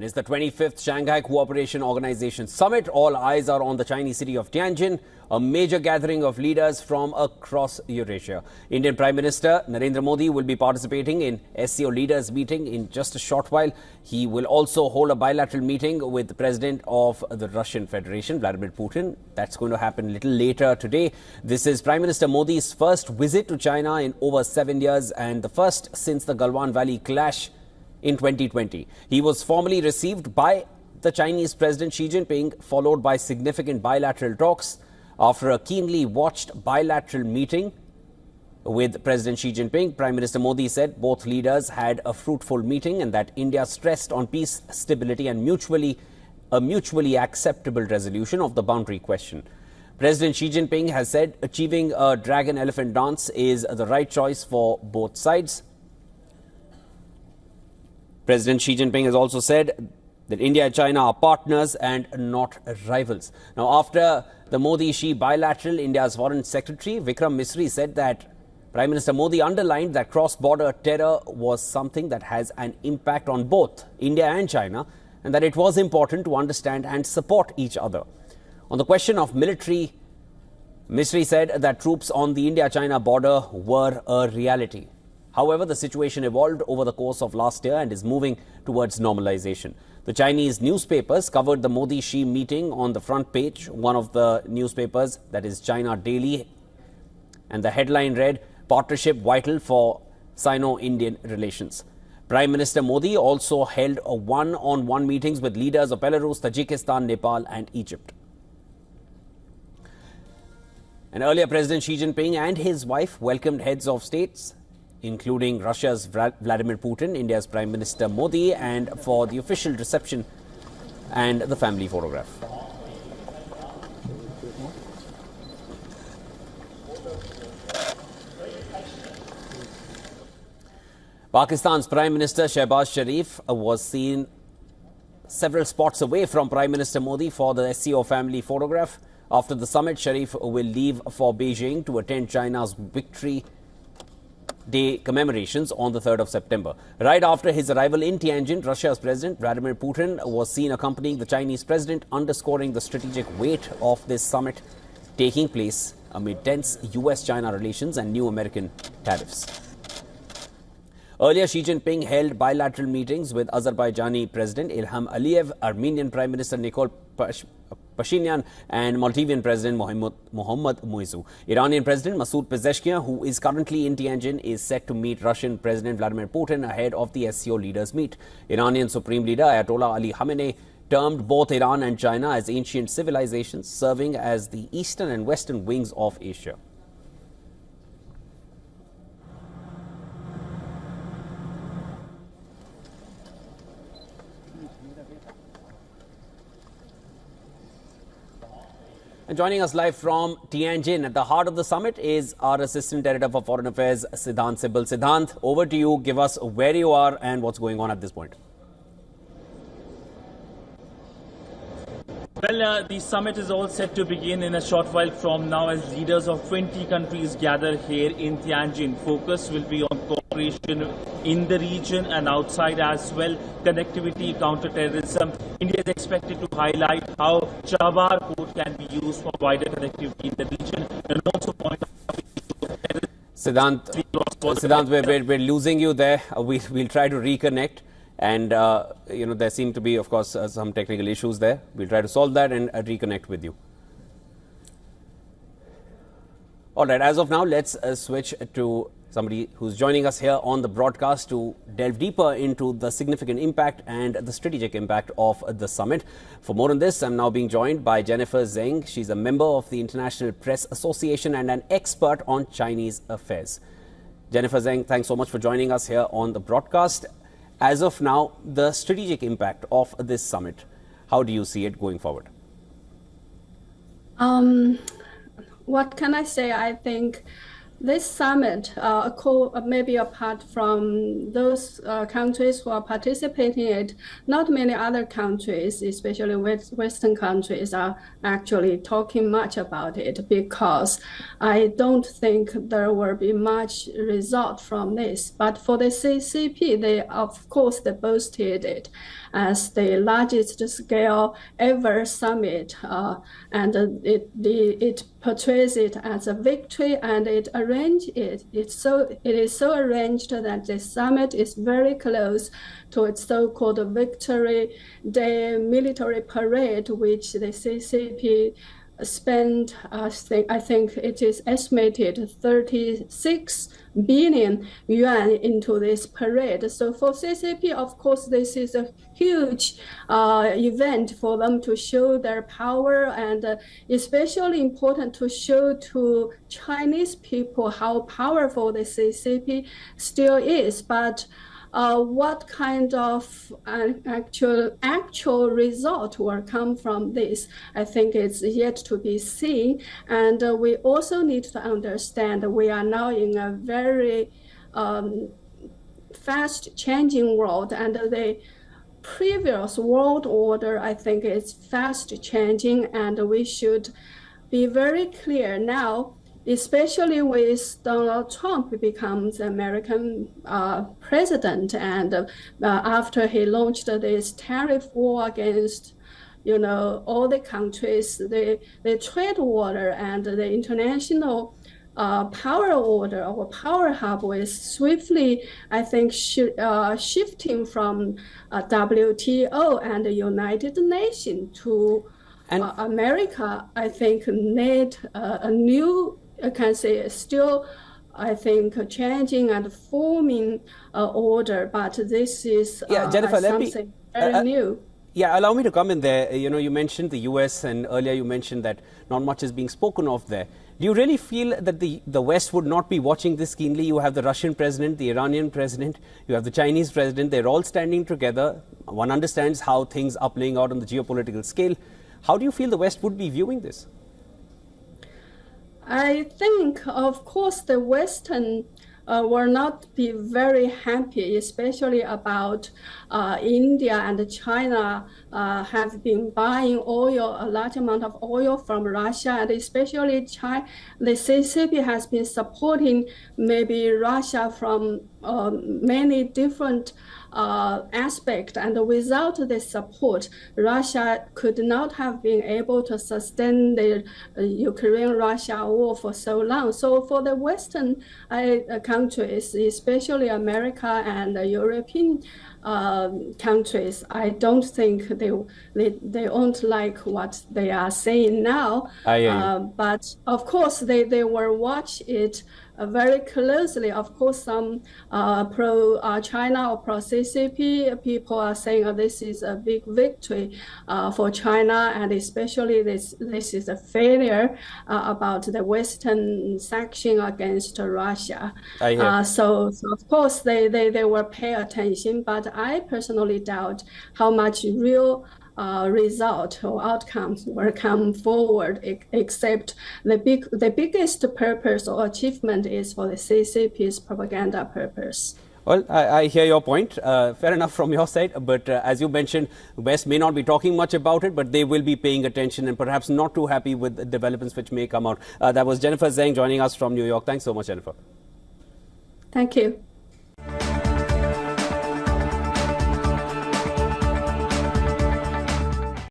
It's the 25th Shanghai Cooperation Organization Summit. All eyes are on the Chinese city of Tianjin, a major gathering of leaders from across Eurasia. Indian Prime Minister Narendra Modi will be participating in SCO leaders meeting in just a short while. He will also hold a bilateral meeting with the President of the Russian Federation, Vladimir Putin. That's going to happen a little later today. This is Prime Minister Modi's first visit to China in over 7 years and the first since the Galwan Valley clash in 2020. He was formally received by the Chinese President Xi Jinping, followed by significant bilateral talks. After a keenly watched bilateral meeting with President Xi Jinping, Prime Minister Modi said both leaders had a fruitful meeting and that India stressed on peace, stability and a mutually acceptable resolution of the boundary question. President Xi Jinping has said achieving a dragon-elephant dance is the right choice for both sides. President Xi Jinping has also said that India and China are partners and not rivals. Now, after the Modi-Xi bilateral, India's Foreign Secretary Vikram Misri said that Prime Minister Modi underlined that cross-border terror was something that has an impact on both India and China and that it was important to understand and support each other. On the question of military, Misri said that troops on the India-China border were a reality. However, the situation evolved over the course of last year and is moving towards normalization. The Chinese newspapers covered the Modi-Xi meeting on the front page, one of the newspapers, that is China Daily, and the headline read, "Partnership vital for Sino-Indian relations." Prime Minister Modi also held a one-on-one meetings with leaders of Belarus, Tajikistan, Nepal and Egypt. And earlier, President Xi Jinping and his wife welcomed heads of states, including Russia's Vladimir Putin, India's Prime Minister Modi, and for the official reception and the family photograph. Pakistan's Prime Minister Shehbaz Sharif was seen several spots away from Prime Minister Modi for the SCO family photograph. After the summit, Sharif will leave for Beijing to attend China's Victory Day commemorations on the 3rd of September. Right after his arrival in Tianjin, Russia's President Vladimir Putin was seen accompanying the Chinese President, underscoring the strategic weight of this summit taking place amid tense US-China relations and new American tariffs. Earlier, Xi Jinping held bilateral meetings with Azerbaijani President Ilham Aliyev, Armenian Prime Minister Nikol Pashinyan and Maldivian President Mohammad Muizzu. Iranian President Masoud Pezeshkian, who is currently in Tianjin, is set to meet Russian President Vladimir Putin ahead of the SCO leaders meet. Iranian Supreme Leader Ayatollah Ali Khamenei termed both Iran and China as ancient civilizations, serving as the eastern and western wings of Asia. And joining us live from Tianjin at the heart of the summit is our Assistant Editor for Foreign Affairs, Siddhant Sibal. Siddhant, over to you. Give us where you are and what's going on at this point. Well, the summit is all set to begin in a short while from now as leaders of 20 countries gather here in Tianjin. Focus will be on cooperation in the region and outside as well, connectivity, counter-terrorism. India is expected to highlight how Chabahar port can be used for wider connectivity in the region and also point out Siddhant, we're losing you there. We'll try to reconnect. And, there seem to be, of course, some technical issues there. We'll try to solve that and reconnect with you. All right, as of now, let's switch to somebody who's joining us here on the broadcast to delve deeper into the significant impact and the strategic impact of the summit. For more on this, I'm now being joined by Jennifer Zeng. She's a member of the International Press Association and an expert on Chinese affairs. Jennifer Zeng, thanks so much for joining us here on the broadcast. As of now, the strategic impact of this summit, how do you see it going forward? What can I say? I think This summit, maybe apart from those countries who are participating in it, not many other countries, especially Western countries, are actually talking much about it, because I don't think there will be much result from this. But for the CCP, of course, they boasted it as the largest scale ever summit, and it portrays it as a victory, and it is so arranged that the summit is very close to its so-called Victory Day military parade, which the CCP spent, I think it is estimated 36 billion yuan into this parade. So for CCP, of course, this is a huge event for them to show their power, and especially important to show to Chinese people how powerful the CCP still is. But what kind of actual result will come from this, I think it's yet to be seen. And we also need to understand that we are now in a very fast changing world, and the previous world order, I think, is fast changing, and we should be very clear now, especially with Donald Trump becomes American president, and after he launched this tariff war against, all the countries, the trade order and the international power order or power hub is swiftly, I think, shifting from WTO and the United Nations to America. I think need a new, I can say, still, I think, changing and forming order, but this is Jennifer, something very new. Yeah, allow me to come in there. You mentioned the US, and earlier you mentioned that not much is being spoken of there. Do you really feel that the West would not be watching this keenly? You have the Russian president, the Iranian president, you have the Chinese president. They're all standing together. One understands how things are playing out on the geopolitical scale. How do you feel the West would be viewing this? I think, of course, the Western will not be very happy, especially about India and China have been buying oil, a large amount of oil from Russia, and especially China. The CCP has been supporting maybe Russia from many different aspect, and without the support, Russia could not have been able to sustain the Ukraine-Russia war for so long. So for the Western countries, especially America and European countries, I don't think they won't like what they are saying now. But of course, they will watch it very closely. Of course, some pro-China or pro-CCP people are saying this is a big victory for China, and especially this is a failure about the Western sanction against Russia. So of course they will pay attention, but I personally doubt how much real result or outcomes will come forward, except the biggest purpose or achievement is for the CCP's propaganda purpose. Well, I hear your point. Fair enough from your side. But as you mentioned, West may not be talking much about it, but they will be paying attention and perhaps not too happy with the developments which may come out. That was Jennifer Zheng joining us from New York. Thanks so much, Jennifer. Thank you.